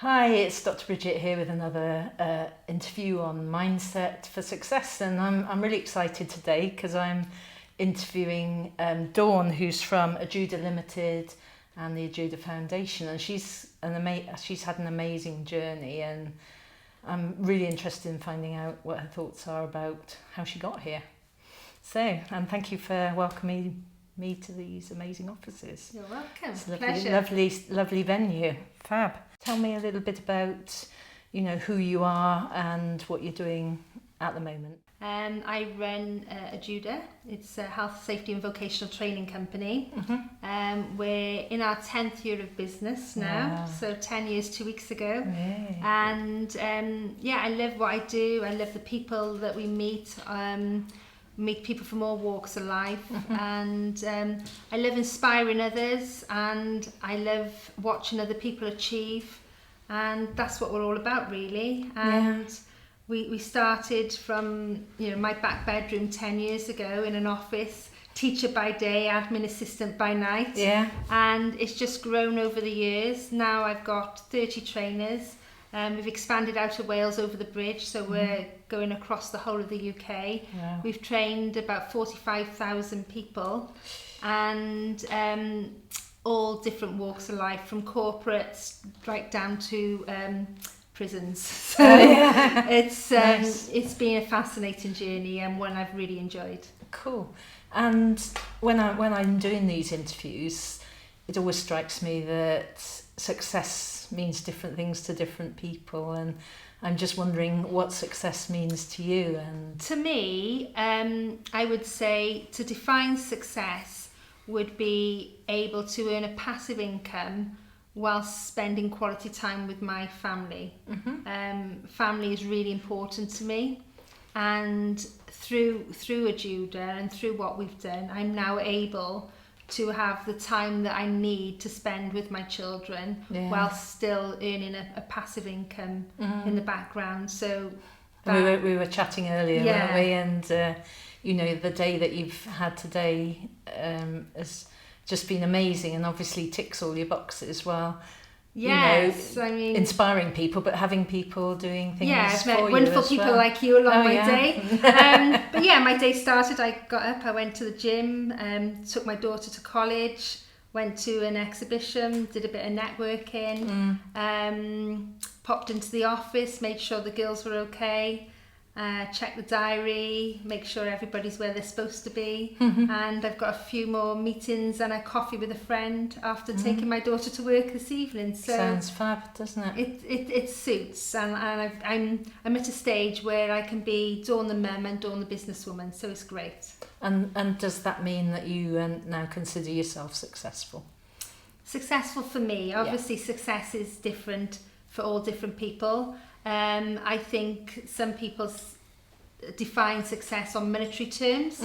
Hi, it's Dr. Bridget here with another interview on Mindset for Success, and I'm really excited today because I'm interviewing Dawn, who's from Ajuda Limited and the Ajuda Foundation, and she's had an amazing journey, and I'm really interested in finding out what her thoughts are about how she got here. So, and thank you for welcoming me to these amazing offices. You're welcome. It's Pleasure. lovely venue. Fab. Tell me a little bit about, who you are and what you're doing at the moment. I run Ajuda. It's a health, safety and vocational training company. Mm-hmm. We're in our 10th year of business now, Wow. so 10 years 2 weeks ago. Yeah. And I love what I do. I love the people that we meet. Meet people from all walks of life, and I love inspiring others, and I love watching other people achieve, and that's what we're all about, really. And we started from my back bedroom 10 years ago in an office, teacher by day, admin assistant by night. And it's just grown over the years. Now I've got 30 trainers. We've expanded out of Wales over the bridge, so we're going across the whole of the UK. Wow. We've trained about 45,000 people, and all different walks of life, from corporates right down to prisons. So Nice. It's been a fascinating journey and one I've really enjoyed. Cool. And when I'm doing these interviews, it always strikes me that success means different things to different people, and I'm just wondering what success means to you. And to me, I would say to define success would be able to earn a passive income whilst spending quality time with my family. Family is really important to me, and through Ajuda and through what we've done, I'm now able to have the time that I need to spend with my children while still earning a passive income in the background. So we were chatting earlier, weren't we? And the day that you've had today has just been amazing, and obviously ticks all your boxes. Well, yes, I mean, inspiring people, but having people doing things I've for met you wonderful as people well. like you along my yeah. day. But my day started. I got up, I went to the gym, took my daughter to college, went to an exhibition, did a bit of networking, popped into the office, made sure the girls were okay, check the diary, make sure everybody's where they're supposed to be, and I've got a few more meetings and a coffee with a friend after taking my daughter to work this evening. So sounds fab, doesn't it? It suits, and I'm at a stage where I can be Dawn the mum and Dawn the businesswoman, so it's great. And does that mean that you now consider yourself successful? Successful for me, obviously success is different for all different people. I think some people define success on monetary terms,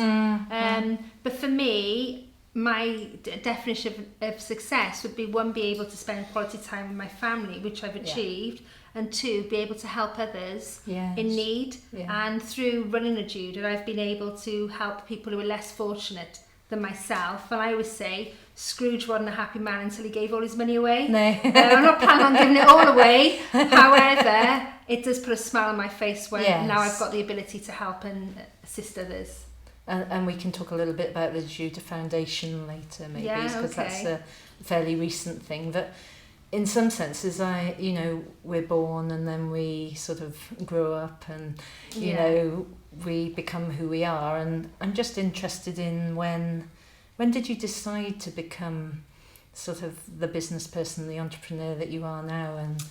but for me, my definition of success would be, one, be able to spend quality time with my family, which I've achieved, and two, be able to help others in need. And through running Ajuda, I've been able to help people who are less fortunate than myself. And I always say, Scrooge wasn't a happy man until he gave all his money away. No. I'm not planning on giving it all away. However, it does put a smile on my face when now I've got the ability to help and assist others. And we can talk a little bit about the Ajuda Foundation later, maybe, because that's a fairly recent thing. But in some senses, we're born and then we sort of grow up and, we become who we are. And I'm just interested in when did you decide to become sort of the business person, the entrepreneur that you are now, and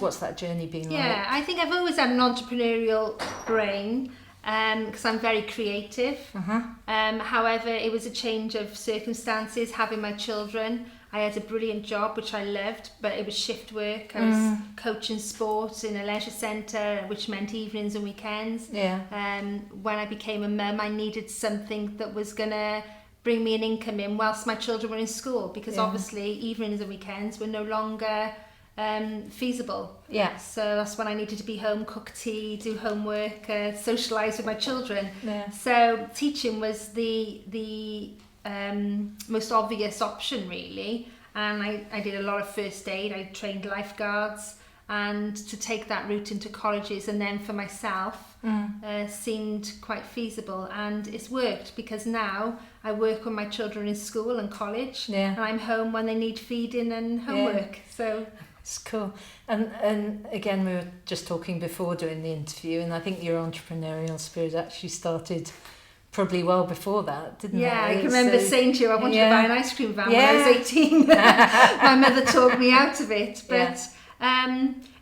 what's that journey been like? Yeah, I think I've always had an entrepreneurial brain, because I'm very creative. However, it was a change of circumstances having my children. I had a brilliant job which I loved, but it was shift work. I was coaching sport in a leisure centre, which meant evenings and weekends. When I became a mum, I needed something that was going to bring me an income in whilst my children were in school, because obviously evenings and weekends were no longer feasible. So that's when I needed to be home, cook tea, do homework, socialise with my children. So teaching was the most obvious option, really. And I did a lot of first aid. I trained lifeguards, and to take that route into colleges and then for myself seemed quite feasible, and it's worked because now I work with my children in school and college, and I'm home when they need feeding and homework. So it's cool. And again, we were just talking before doing the interview, and I think your entrepreneurial spirit actually started probably well before that, didn't it? Yeah, I can remember saying to you, I wanted to buy an ice cream van when I was 18. My mother talked me out of it, but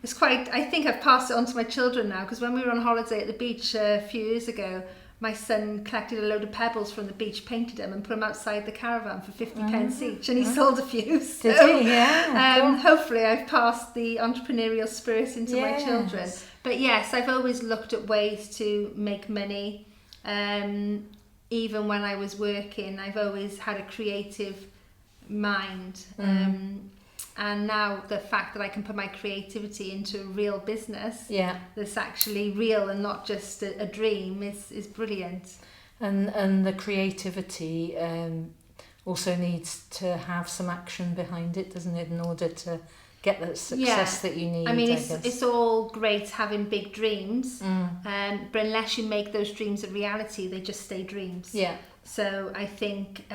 it's quite, I think I've passed it on to my children now, because when we were on holiday at the beach a few years ago, my son collected a load of pebbles from the beach, painted them and put them outside the caravan for 50 pence each, and he sold a few. So, did he? Yeah. Cool. Hopefully I've passed the entrepreneurial spirit into my children. But yes, I've always looked at ways to make money. Even when I was working, I've always had a creative mind. And now the fact that I can put my creativity into a real business that's actually real and not just a dream is brilliant. And the creativity also needs to have some action behind it, doesn't it, in order to get the success that you need. I mean, it's all great having big dreams, but unless you make those dreams a reality, they just stay dreams. Yeah. So I think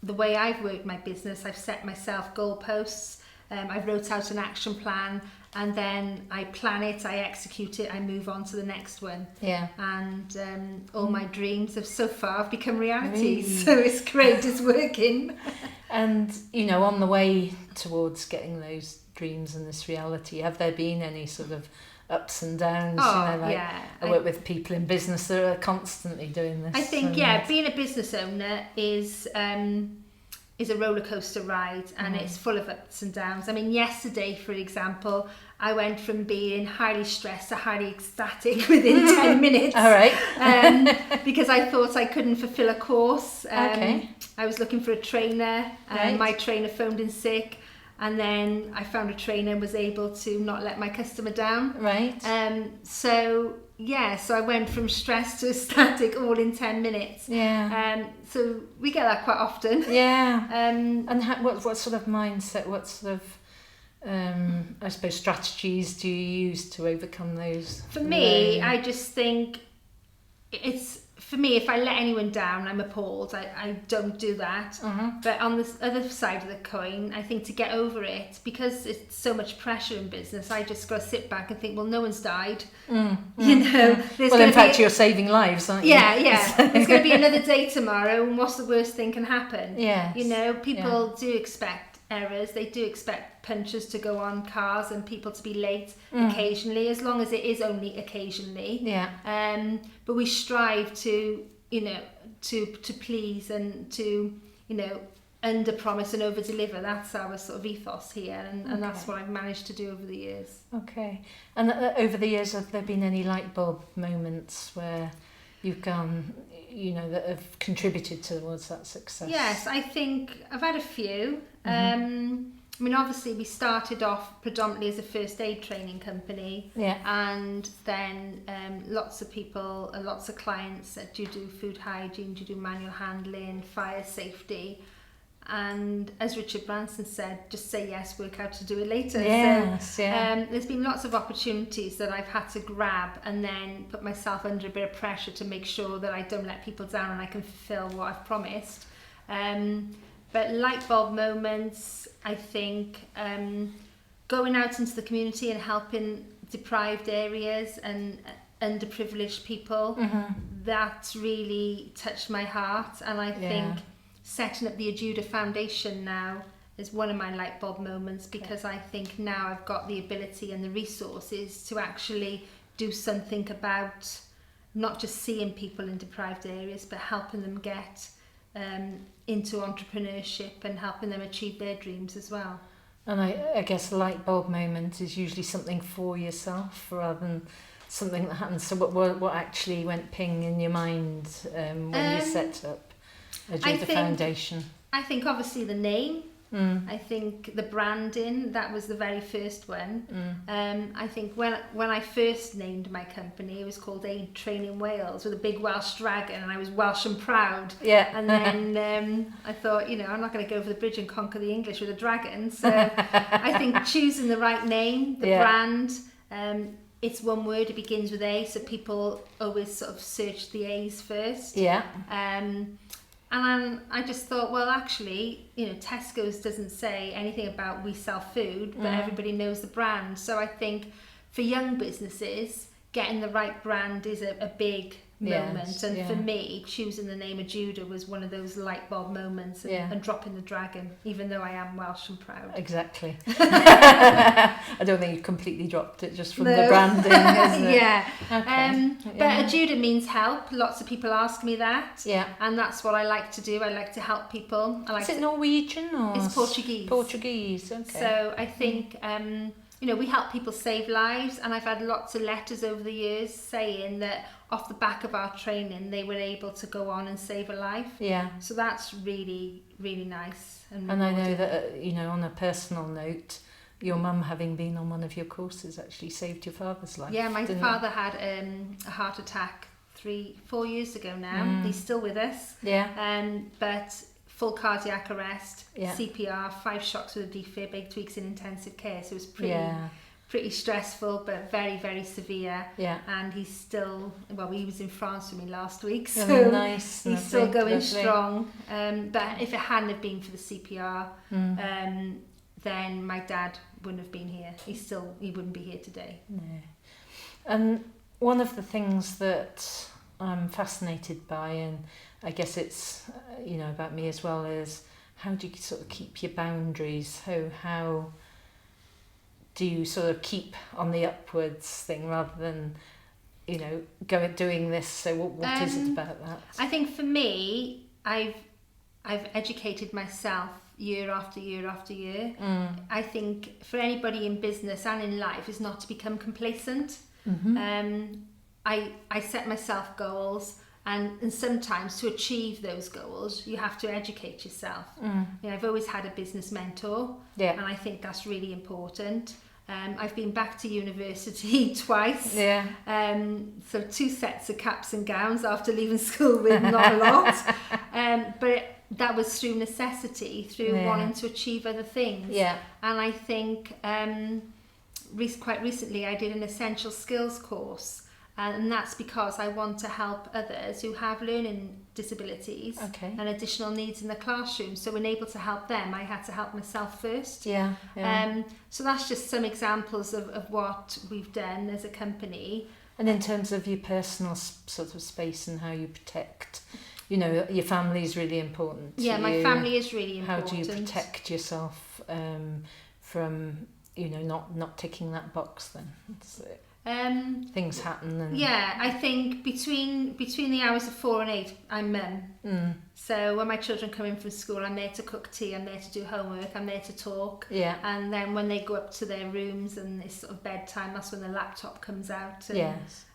the way I've worked my business, I've set myself goalposts, I wrote out an action plan, and then I plan it, I execute it, I move on to the next one. Yeah. And all my dreams have so far become reality. So it's great, it's working. And, you know, on the way towards getting those dreams and this reality, have there been any sort of ups and downs? I work with people in business that are constantly doing this. I think, being a business owner is a roller coaster ride, and it's full of ups and downs. I mean, yesterday, for example, I went from being highly stressed to highly ecstatic within 10 minutes. All right. Because I thought I couldn't fulfill a course. I was looking for a trainer, and my trainer phoned in sick. And then I found a trainer and was able to not let my customer down. Right. So I went from stress to ecstatic all in 10 minutes. Yeah. So we get that quite often. Yeah. And what sort of mindset, what sort of, I suppose, strategies do you use to overcome those? For me, I just think for me, if I let anyone down, I'm appalled. I don't do that. But on the other side of the coin, I think to get over it, because it's so much pressure in business, I just got to sit back and think, well, no one's died. You know, well, in fact, you're saving lives, aren't you? Yeah. There's going to be another day tomorrow, and what's the worst thing can happen? Yes. You know, people do expect errors. They do expect punctures to go on cars and people to be late occasionally, as long as it is only occasionally. Yeah. But we strive to, you know, to please and to, you know, under promise and over deliver. That's our sort of ethos here, and that's what I've managed to do over the years. Okay. And over the years, have there been any light bulb moments where you've gone, you know, that have contributed towards that success? Yes, I think I've had a few. I mean, obviously we started off predominantly as a first aid training company, and then lots of people, lots of clients that do food hygiene, do manual handling, fire safety. And as Richard Branson said, just say yes, work out to do it later. Yes, so, there's been lots of opportunities that I've had to grab and then put myself under a bit of pressure to make sure that I don't let people down and I can fulfill what I've promised. But light bulb moments, I think, going out into the community and helping deprived areas and underprivileged people, that's really touched my heart. And I think setting up the Ajuda Foundation now is one of my light bulb moments, because I think now I've got the ability and the resources to actually do something about not just seeing people in deprived areas, but helping them get into entrepreneurship and helping them achieve their dreams as well. And I guess a light bulb moment is usually something for yourself rather than something that happens. So what actually went ping in your mind when you set up Ajuda Foundation? I think obviously the name. I think the branding, that was the very first one. I think when I first named my company, it was called Aid Training Wales, with a big Welsh dragon, and I was Welsh and proud. Yeah. And then I thought, I'm not going to go over the bridge and conquer the English with a dragon. So I think choosing the right name, the brand, it's one word, it begins with A, so people always sort of search the A's first. Yeah. And I just thought, well, actually, Tesco's doesn't say anything about we sell food, but everybody knows the brand. So I think for young businesses, getting the right brand is a big moment. And for me, choosing the name of Judah was one of those light bulb moments, and dropping the dragon, even though I am Welsh and proud. Exactly. I don't think you completely dropped it just from the branding, isn't it? Okay. But Judah means help. Lots of people ask me that. Yeah. And that's what I like to do. I like to help people. Is it Norwegian or? It's Portuguese. Portuguese, okay. So I think, we help people save lives, and I've had lots of letters over the years saying that off the back of our training, they were able to go on and save a life. Yeah. So that's really, really nice. And I know that, on a personal note, your mum, having been on one of your courses, actually saved your father's life. Yeah, my father had a heart attack 4 years ago now. He's still with us. Yeah. But full cardiac arrest, CPR, 5 shocks with a defib, 8 weeks in intensive care. So it was pretty stressful, but very, very severe. Yeah. And he's still, he was in France with me last week, so nice. He's still going strong. But if it hadn't have been for the CPR, then my dad wouldn't have been here. He wouldn't be here today. No. And one of the things that I'm fascinated by, and I guess it's, about me as well, is how do you sort of keep your boundaries? How do you sort of keep on the upwards thing rather than, doing this? So what is it about that? I think for me, I've educated myself year after year after year. I think for anybody in business and in life is not to become complacent. I set myself goals, and sometimes to achieve those goals you have to educate yourself. I've always had a business mentor, and I think that's really important. I've been back to university twice, so 2 sets of caps and gowns after leaving school with not a lot, but that was through necessity, through wanting to achieve other things. And I think quite recently I did an essential skills course, and that's because I want to help others who have learning disabilities and additional needs in the classroom. So when able to help them, I had to help myself first. So that's just some examples of what we've done as a company. And in terms of your personal sort of space and how you protect, your family is really important to my family is really important. How do you protect yourself from, not ticking that box then? Things happen. And I think between the hours of 4 and 8, I'm mum. So when my children come in from school, I'm there to cook tea, I'm there to do homework, I'm there to talk. And then when they go up to their rooms and it's sort of bedtime, that's when the laptop comes out.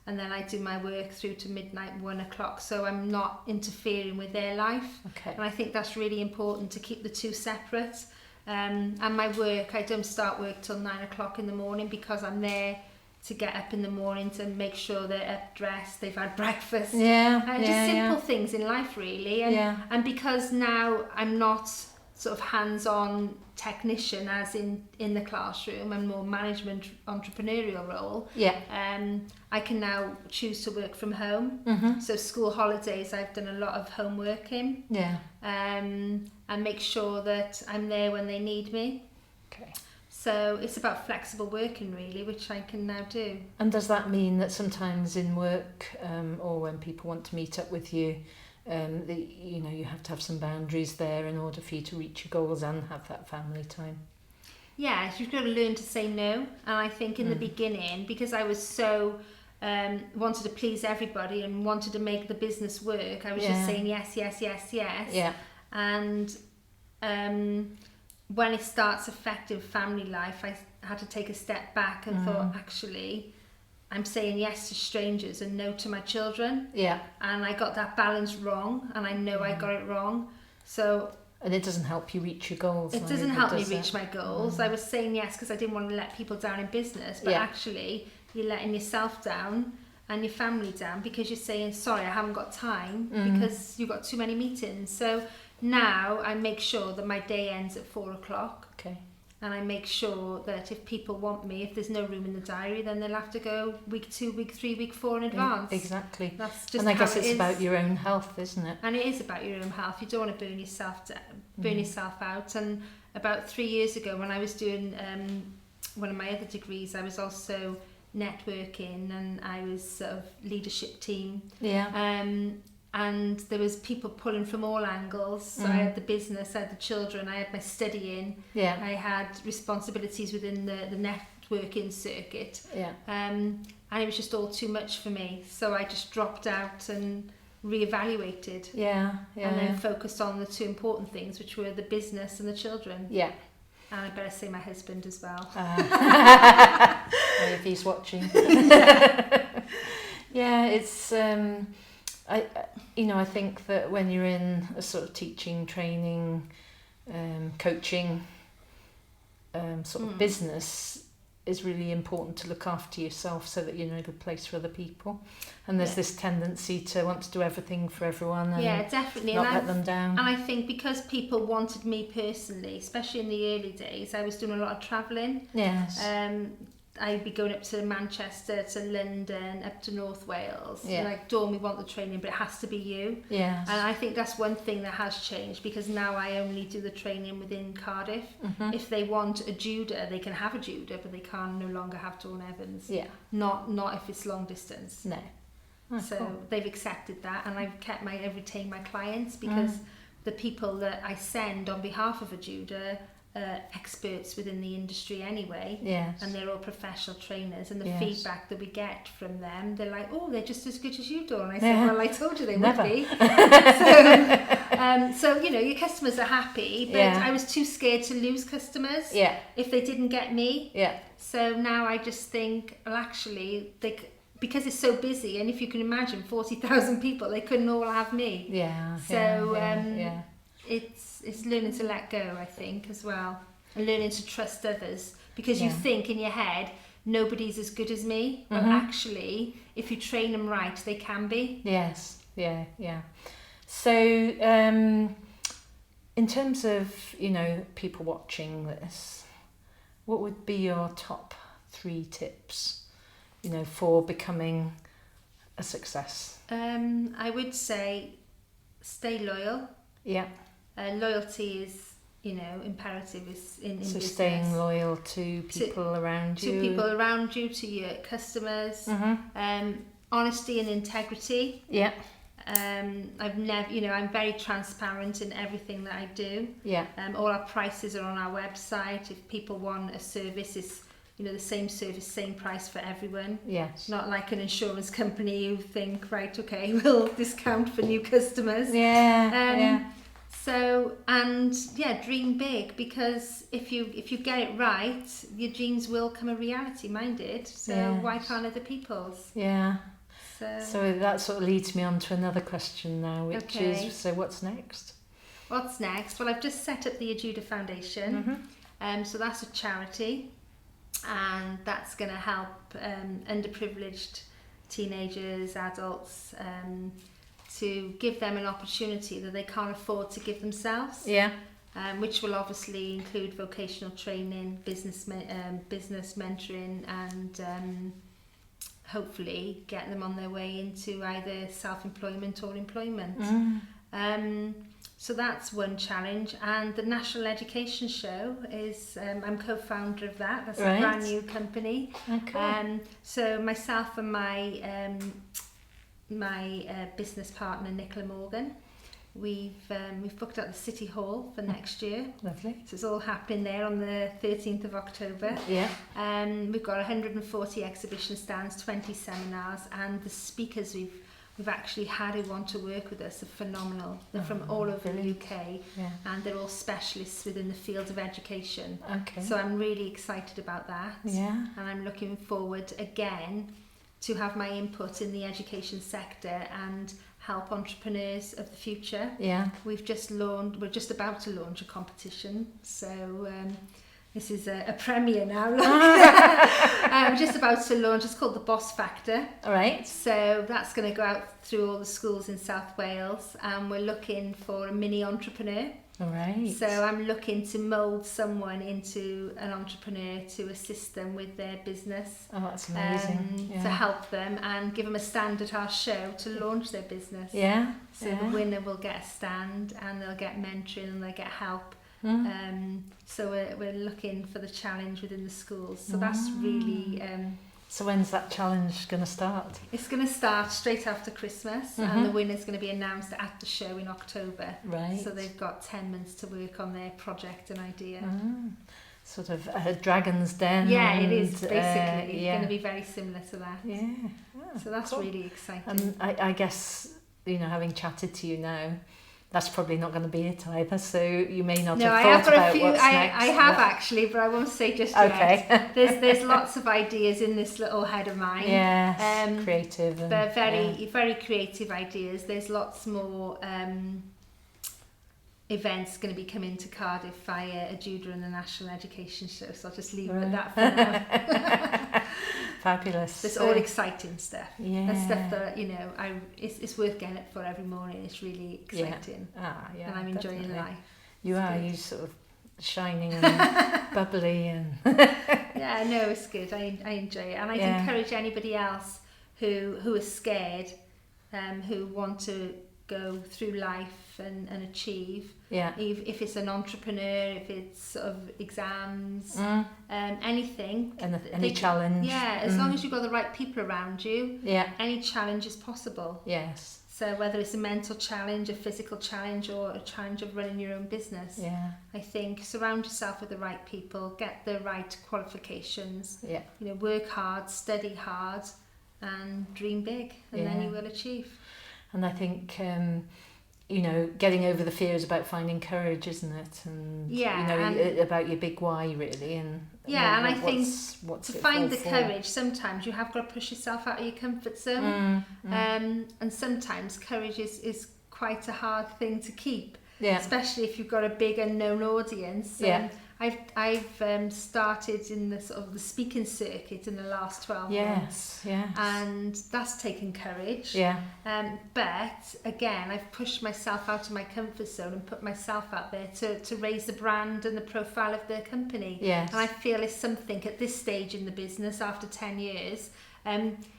And then I do my work through to midnight, 1 o'clock. So I'm not interfering with their life. And I think that's really important, to keep the two separate. And my work, I don't start work till 9 o'clock in the morning, because I'm there to get up in the morning to make sure they're up, dressed, they've had breakfast. Just simple things in life, really. And because now I'm not sort of hands-on technician as in the classroom, and more management entrepreneurial role, I can now choose to work from home. So school holidays, I've done a lot of home working, and make sure that I'm there when they need me. So it's about flexible working, really, which I can now do. And does that mean that sometimes in work, or when people want to meet up with you, you have to have some boundaries there in order for you to reach your goals and have that family time? Yeah, you've got to learn to say no. And I think in the beginning, because I was so wanted to please everybody and wanted to make the business work, I was just saying yes. And when it starts affecting family life, I had to take a step back and thought, actually, I'm saying yes to strangers and no to my children. And I got that balance wrong, and I know I got it wrong. So And it doesn't help you reach your goals. It doesn't help me reach it? my goals. I was saying yes because I didn't want to let people down in business, but actually you're letting yourself down and your family down because you're saying, sorry, I haven't got time because you've got too many meetings. So now I make sure that my day ends at 4 o'clock. Okay. And I make sure that if people want me, if there's no room in the diary, then they'll have to go week 2, week 3, week 4 in advance. Exactly. That's just and I how guess it it's is. about your own health, isn't it? And it is about your own health. You don't want to burn yourself out. And about 3 years ago, when I was doing one of my other degrees, I was also networking, and I was sort of leadership team. Yeah. And there was people pulling from all angles. So I had the business, I had the children, I had my studying, I had responsibilities within the networking circuit. Yeah. And it was just all too much for me. So I just dropped out and reevaluated. Yeah. And then focused on the 2 important things, which were the business and the children. Yeah. And I better say my husband as well. If he's watching. Yeah, it's I think that when you're in a sort of teaching, training, coaching sort of business, is really important to look after yourself so that you're in a good place for other people. And there's this tendency to want to do everything for everyone and definitely. not let them down. And I think because people wanted me personally, especially in the early days, I was doing a lot of travelling. Yes. I'd be going up to Manchester, to London, up to North Wales. Yeah. Like, Dawn, we want the training, but it has to be you. Yes. And I think that's one thing that has changed, because now I only do the training within Cardiff. If they want a Judah, they can have a Judah, but they can no longer have Dawn Evans. Yeah. Not if it's long distance. No. Oh, So cool. they've accepted that, and I've retained my clients, because the people that I send on behalf of a Judah experts within the industry anyway. Yes. And they're all professional trainers, and the Yes. feedback that we get from them, they're like, oh, they're just as good as you do. And I said, well, I told you they Never. would be. So, you know, your customers are happy, but I was too scared to lose customers if they didn't get me. Yeah. So now I just think, well, actually, because it's so busy, and if you can imagine 40,000 people, they couldn't all have me. Yeah. So yeah. it's learning to let go, I think, as well, and learning to trust others, because you think in your head nobody's as good as me, but actually, if you train them right, they can be. Yes. Yeah. So, in terms of, you know, people watching this, what would be your top 3 tips, you know, for becoming a success? I would say stay loyal. Yeah. Loyalty is, you know, imperative in So business. staying loyal to people around you. To people around you, to your customers. Honesty and integrity. Yeah. I've never, you know, I'm very transparent in everything that I do. Yeah. All our prices are on our website. If people want a service, it's, you know, the same service, same price for everyone. Yes. Not like an insurance company who think, right, okay, we'll discount for new customers. Yeah. So, and dream big, because if you get it right, your dreams will come a reality, mine did. So why can't other people's? Yeah. So that sort of leads me on to another question now, which is, so what's next? What's next? Well, I've just set up the Ajuda Foundation. So that's a charity, and that's going to help underprivileged teenagers, adults, to give them an opportunity that they can't afford to give themselves. Yeah. Which will obviously include vocational training, business mentoring, and hopefully get them on their way into either self-employment or employment. So that's one challenge. And the National Education Show is, I'm co-founder of that. That's a brand new company. Okay. So myself and my business partner Nicola Morgan, we've booked out the City Hall for next year. Lovely. So it's all happening there on the 13th of October. Yeah. We've got 140 exhibition stands, 20 seminars, and the speakers we've actually had who want to work with us are phenomenal. They're from all over the UK, and they're all specialists within the field of education. Okay. So I'm really excited about that. Yeah. And I'm looking forward again to have my input in the education sector and help entrepreneurs of the future. Yeah. We're just about to launch a competition, so this is a premiere now. We're just about to launch. It's called the Boss Factor. All right. So that's going to go out through all the schools in South Wales, and we're looking for a mini entrepreneur. All right. So I'm looking to mould someone into an entrepreneur to assist them with their business. Oh, that's amazing. To help them and give them a stand at our show to launch their business. Yeah. So the winner will get a stand, and they'll get mentoring, and they'll get help. So we're looking for the challenge within the schools. So that's really... So when's that challenge going to start? It's going to start straight after Christmas, and the winner's going to be announced at the show in October. Right. So they've got 10 months to work on their project and idea. Sort of a Dragon's Den. Yeah, it is basically going to be very similar to that. Yeah. So that's cool. really exciting. And I guess, having chatted to you now, that's probably not going to be it either, so you may not have thought about what's next. I have actually, but I won't say just yet. There's lots of ideas in this little head of mine. Yes, creative. And, they're very creative ideas. There's lots more events going to be coming to Cardiff via Ajuda and the National Education Show, so I'll just leave it at that for now. Fabulous. It's all exciting stuff. Yeah. That's stuff that, it's worth getting up for every morning. It's really exciting. Yeah. And I'm enjoying life. You are, you sort of shining and bubbly and... Yeah, no, it's good. I enjoy it. And I'd encourage anybody else who is scared, who want to go through life and achieve. Yeah. If it's an entrepreneur, if it's sort of exams, anything. Any challenge. Yeah, as long as you've got the right people around you, any challenge is possible. Yes. So whether it's a mental challenge, a physical challenge, or a challenge of running your own business, I think surround yourself with the right people, get the right qualifications, work hard, study hard, and dream big, and then you will achieve. And I think, getting over the fears about finding courage, isn't it? And, about your big why, really. And I think what's to find the courage, sometimes you have got to push yourself out of your comfort zone. And sometimes courage is quite a hard thing to keep, especially if you've got a big unknown audience. I've started in the sort of the speaking circuit in the last 12 months. Yes. And that's taken courage. But again, I've pushed myself out of my comfort zone and put myself out there to raise the brand and the profile of the company. And I feel it's something at this stage in the business after 10 years.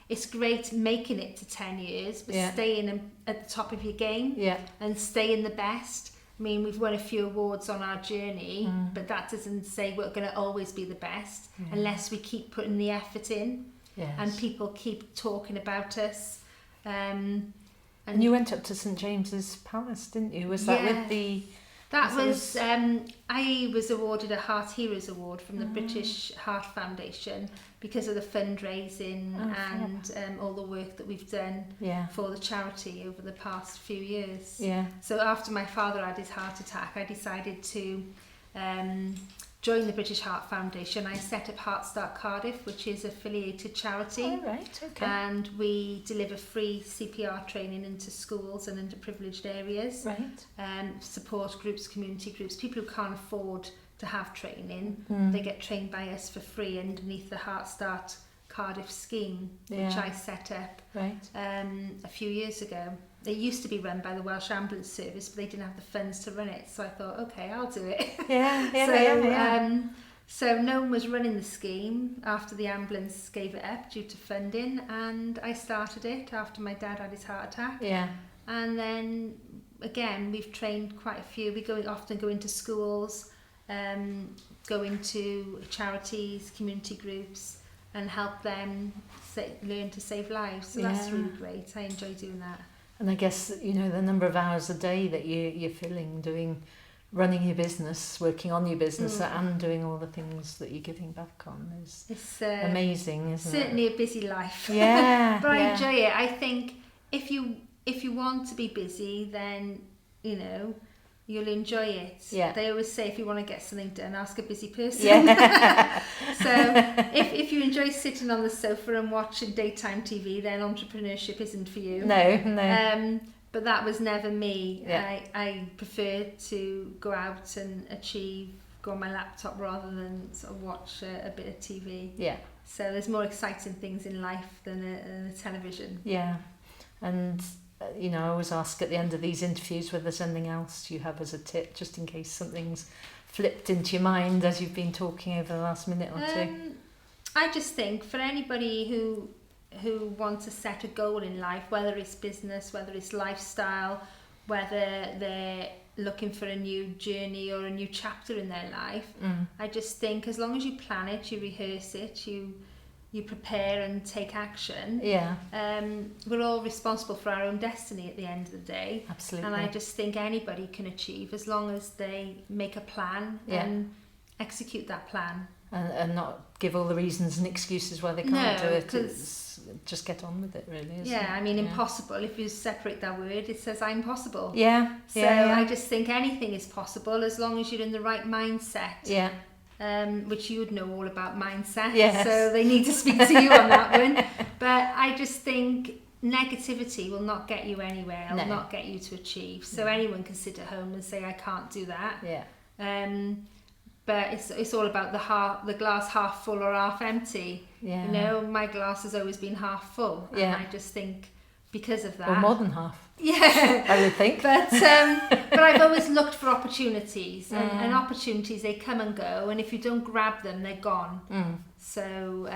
It's great making it to 10 years, but staying at the top of your game and staying the best. I mean, we've won a few awards on our journey, but that doesn't say we're going to always be the best unless we keep putting the effort in and people keep talking about us. And you went up to St James's Palace, didn't you? Was that with the... I was awarded a Heart Heroes Award from the British Heart Foundation because of the fundraising and all the work that we've done for the charity over the past few years. So after my father had his heart attack, I decided to join the British Heart Foundation. I set up Heart Start Cardiff, which is affiliated charity. Oh, right, okay. And we deliver free CPR training into schools and underprivileged areas. Right. Support groups, community groups, people who can't afford to have training. They get trained by us for free underneath the Heart Start Cardiff scheme, which I set up a few years ago. It used to be run by the Welsh Ambulance Service, but they didn't have the funds to run it. So I thought, okay, I'll do it. So no one was running the scheme after the ambulance gave it up due to funding, and I started it after my dad had his heart attack. And then again, we've trained quite a few. We often go into schools, go into charities, community groups, and help them learn to save lives. So that's really great. I enjoy doing that. And I guess, the number of hours a day that you're filling running your business, working on your business and doing all the things that you're giving back on is amazing, isn't it? Certainly a busy life. But I enjoy it. I think if you want to be busy, then, you'll enjoy it. They always say if you want to get something done, ask a busy person. So if you enjoy sitting on the sofa and watching daytime TV, then entrepreneurship isn't for you. No. but that was never me. Yeah. I prefer to go out and achieve, go on my laptop rather than sort of watch a bit of TV. Yeah. So there's more exciting things in life than a television. Yeah. And you know, I always ask at the end of these interviews whether there's anything else you have as a tip, just in case something's flipped into your mind as you've been talking over the last minute or two. I just think for anybody who want to set a goal in life, whether it's business, whether it's lifestyle, whether they're looking for a new journey or a new chapter in their life, I just think as long as you plan it, you rehearse it, you prepare and take action. Yeah. We're all responsible for our own destiny at the end of the day. Absolutely. And I just think anybody can achieve as long as they make a plan and execute that plan. And not give all the reasons and excuses why they can't do it. It's just get on with it, really. Isn't it? I mean, impossible. If you separate that word, it says I'm possible. Yeah. So I just think anything is possible as long as you're in the right mindset. Yeah. Which you would know all about mindset. Yes. So they need to speak to you on that one. But I just think negativity will not get you anywhere. It will not get you to achieve. So anyone can sit at home and say, I can't do that. Yeah. But it's all about the glass half full or half empty. Yeah. You know, my glass has always been half full. And I just think because of that. Or more than half. Yeah. I would think. But I've always looked for opportunities. And opportunities, they come and go. And if you don't grab them, they're gone. So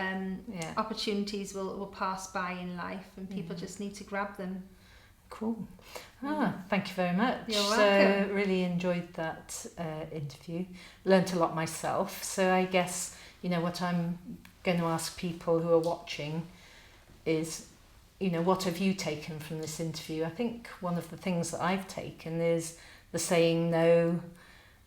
opportunities will pass by in life. And people just need to grab them. Cool. Thank you very much. You're welcome. So really enjoyed that interview. Learned a lot myself. So I guess, you know, what I'm going to ask people who are watching is, you know, what have you taken from this interview? I think one of the things that I've taken is the saying no,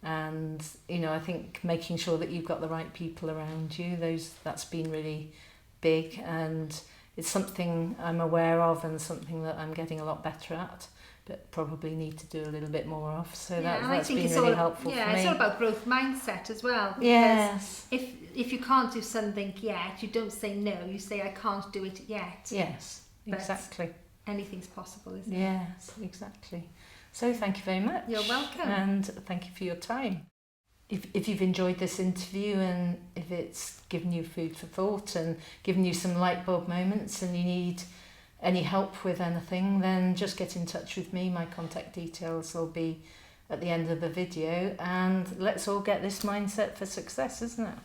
and, you know, I think making sure that you've got the right people around you, that's been really big, and it's something I'm aware of and something that I'm getting a lot better at, but probably need to do a little bit more of. So that's been really helpful for me. Yeah, it's all about growth mindset as well. Yes. If you can't do something yet, you don't say no, you say I can't do it yet. Yes, exactly. But anything's possible, isn't it? Yes, exactly. So thank you very much. You're welcome. And thank you for your time. If you've enjoyed this interview and if it's given you food for thought and given you some light bulb moments and you need any help with anything, then just get in touch with me. My contact details will be at the end of the video, and let's all get this mindset for success, isn't it?